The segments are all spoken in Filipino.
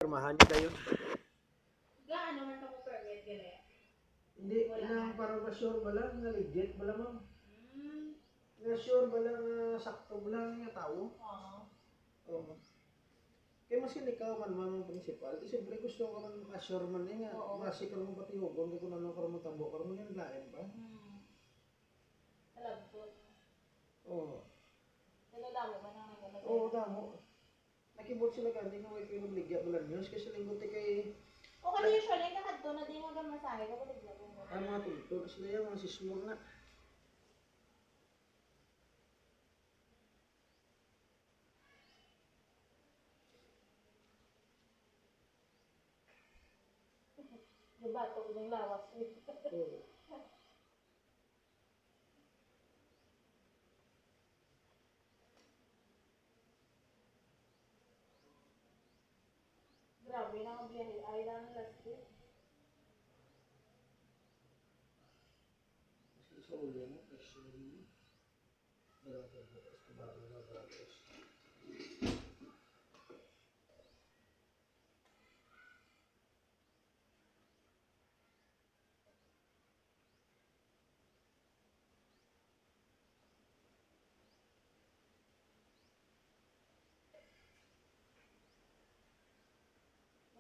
pirmahan niyo kayo. Gaano man ka mo permit gali? Hindi, na para ma-sure ba lang, na legit ba lang, ma'am? Na-sure ba lang, sakto ba lang nga tao? Oo. Kaya mas ikaw man, ma'am, principal, di siyempre gusto ko man ma-assure man nga, masi ka naman pati hugon, di ko na lang ka naman tabo, ka naman yung naglain pa. Alam ko. Oo. Damo ba na nga nag- Oo, damo. Nakibot sila kanina, may pinagligya mo lang news, kasi linggot kay... O kaya usually, nakadto na din hanggang masahe ka ba naglagay mo? Ang mga tultol, sila yung mga sismol na. Diba, ito yung lawas. Oo. Grabe na ang biyahe. Ay lang last week. Kasi sa ulo mo, presyo mo. Baratos, baratos.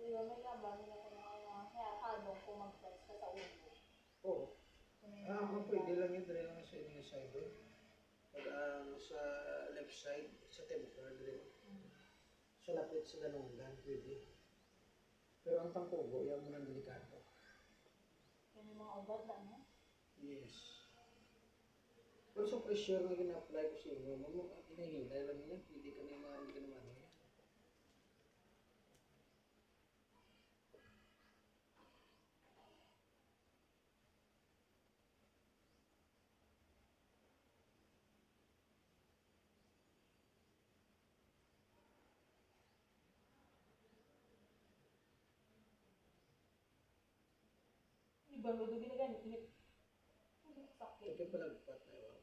Diba, may laban nila ko mga kaya kadong kung mag-press ka sa ulo. Oo. Pwede lang yun, dali lang sa inyo side doon. Pag sa left side, sa temper, dali. Sa lapit sa ganunggan, pwede. Pero ang tangkugo, yan mo ng delikado. Yung mga ubad lang, no? Yes. Pero sa pressure na gina-apply ko sa inyo, inahilay lang nila, pwede ka na hindi ka naman eh. Iba mo doon ginaganit. Sakit. Ito palagpat na yun.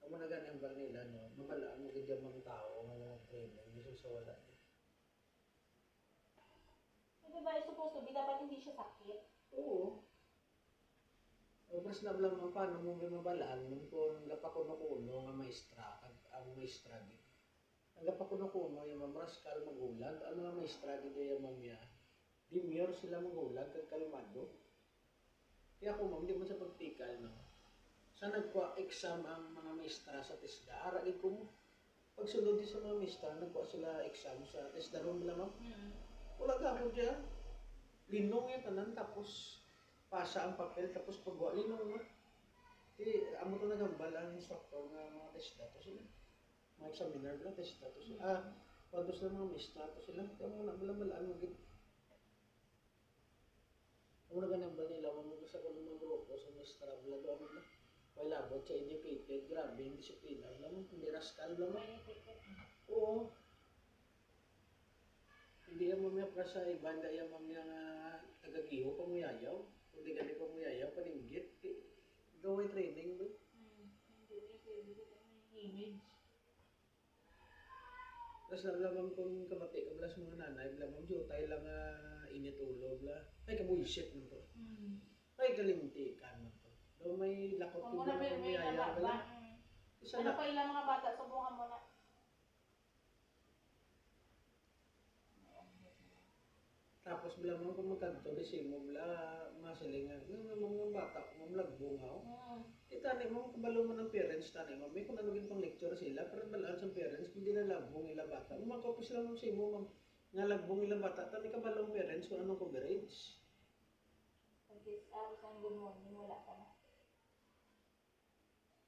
Ang mga ganang bang nila, no? Mabalaan mo ganyan mga tao, mga training, gusto sa wala niya. Diba, supposed to be, dapat hindi siya sakit. Oo. O mas nablang mo paano mo may mabalaan mo kung gapakuno-kuno nga maestra, ang maestra di. Ang gapakuno-kuno yung mamraskal magulag, ang mga maestra di yung mamya. Dimyor sila magulag, kag kalmado. Kaya kung ma'am, di mo sa pagtikal, no? Sa nagpa-exam ang mga maestra sa TESDA, aragin ko mo. Pagsulod din sa mga maestra, nagpa sila exam sa TESDA ron nila, ma'am. Wala ka ako dyan. Linong yung tanan, tapos pasa ang papel, tapos pagwa, linong mo. Amo to nagambal ang instructor nga mga TESDA to sila. Mga examiner na TESDA to sila. Pwede sila mga maestra to sila. Kaya mo na malaan mo gid. Ang mga ganang ba nila, mga sa kung mga grupo sa maestra, wala doon na. Wala labot sa educated, grabe, yung disiplina. Alam mo, hindi raskal lang mo. Oo. Hindi yung mamaya pra sa ibanda yung mamaya nga tagagiho, pamuyayaw. Hindi ka di pamuyayaw, paninggit. Gawin training ba? Image. Tapos lamang kung kamati, kablas mga nanay, lamang diyo, tayo lang initulog la. Ay, kabuisit mo to. Ay, kalintikan mo to. Daw may lakot Kung muna may pamuyaya nababa. Ano pa ilang mga bata, subukan mo na. Tapos bila mo kung magkanto, di mo bila masilingan. Mga bata, mamlagbungaw. Kita ni mo, kabalo mo ng parents, tani mo, may kung nanugin pang lecture sila, pero balaan sa parents, hindi na lagbong ila bata. Umakopos lang mo sa imo, nga lagbong ila bata, tani kabalong parents kung anong coverage. Isang good morning, wala ka na.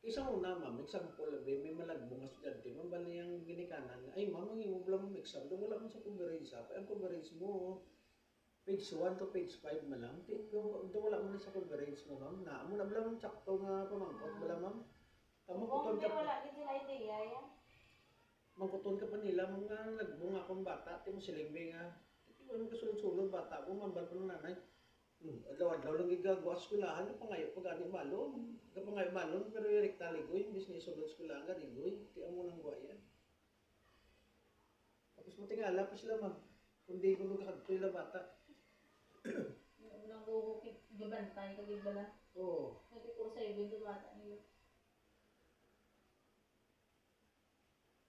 Isang una, ma'am, example, may malagbong nga estudyante, ma'am, bali yung ginikanan, ay ma'am, ang imo lang mo exam, doon wala mo sa coverage, ha? Ang coverage mo, page 1 to page 5 na lang, doon wala mo na sa coverage mo, ma'am, na, amo na lang sakto nga pamangkot, wala ma'am. Kung hindi wala, hindi sila idea yan. Mangkuton ka pa nila, mga nagbong akong bata, ti mo silingbe nga, ti mo kasulod-sulod bata ko, mambal pa ng nanay. Adlaw-adlaw lang gigagawa skulahan, pangayo pa gani malon. Pangayo malon, pero yung ligoy, imbis na isulod skulahan ligoy, ti amo nang guwayan. Tapos mo tingala pa sila, ma'am. Kundi ko nagkakadto yung bata. Nang bubukit, gabantay, kagibala. Oo. Nagpipuro sa ibig yung bata nila.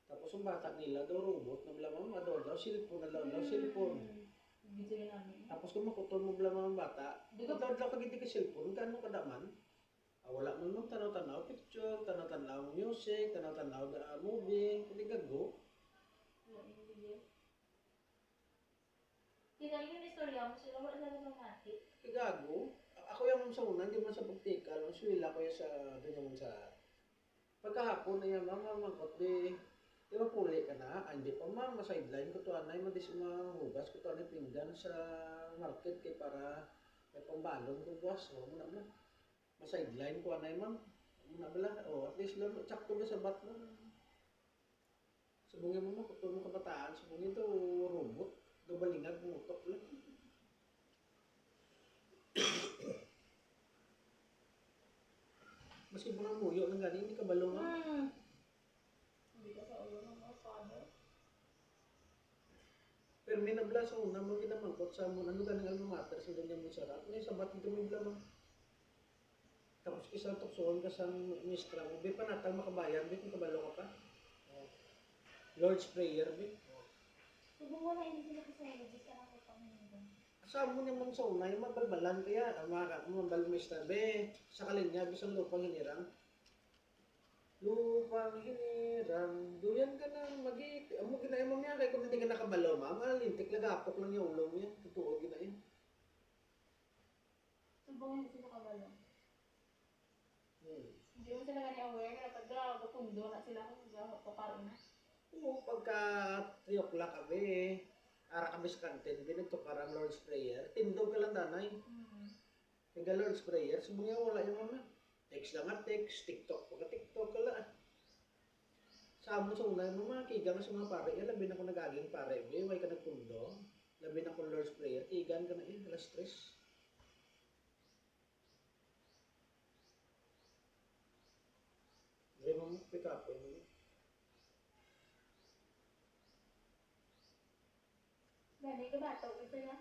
Tapos yung bata nila daw robot na lamang madol daw cellphone na daw cellphone. Video namin. Tapos kung makuton mo lamang ang bata, Di ba? daw kagiti ka cellphone, kano kadaman? Wala man nung tanaw-tanaw picture, tanaw-tanaw music, tanaw-tanaw movie, kundi gago. Wala yung video. Tingnan yung istorya mo sila, wala sila mamati. Gago. Ako yung sa una, hindi man sa pagtikal, ang swila ko yung sa, ganyan sa, pagkahapon na yan, mama, mangkot, di mapuli ka na, hindi pa ma'am, ma-sideline ko to, anay, mahugas ko to, anay, pinggan sa market, kay para, may pambalong ko buwas, o, muna mo, ma-sideline ko, anay, ma'am, muna bala, o, at least lang, tsakto na sa bat mo, sabungin mo mo, kutong mo kabataan, sabungin to, robot, dubalingag, pumutok lang. Maski mo ng muyo ng gani, hindi ka balong nga. Hindi ka sa ulo ng mga father. Pero may nabla sa una, mo ginamangkot sa mo, ano ganing alma mater, sa ganyan mo sarap. May sabat dito may blamang. Tapos isa tuksoon ka sa mistra mo, di pa natang makabayan, di kung kabalo ka pa. Lord's Prayer, di. Subong mo na hindi sila kasi legit ka na kung panginoon. Saan mo naman sa una, yung mabalbalan kaya, mabal mistra, be, sa kalinya, bisang lupang hinirang. Lupang hinirang, duyan ka na, magiti. Amo ginayon mo niya, kaya kung hindi ka nakabalo, lintik, lagapok lang yung ulo niya. Totoo, ginayon. Subong hindi sila kabalo. Hmm. Hindi mo sila gani aware na pag gapundo na sila kung gapaparo na. Oo, pagka 3 o'clock kami, ara kami sa kantin, binagtukar ang Lord's Prayer. Tindog ka lang danay. Pagka Lord's Prayer, sumungya wala yung mama. Text lang at text, TikTok, pagka TikTok ka lang. Sa amo sa una, mama, kigang sa mga pare, labi na ko nagaging pare, may ka nagpundo, labi na ko Lord's Prayer, kigan ka na alas 3. Hindi mo pick up, Gani ka ba? Tawag ito na.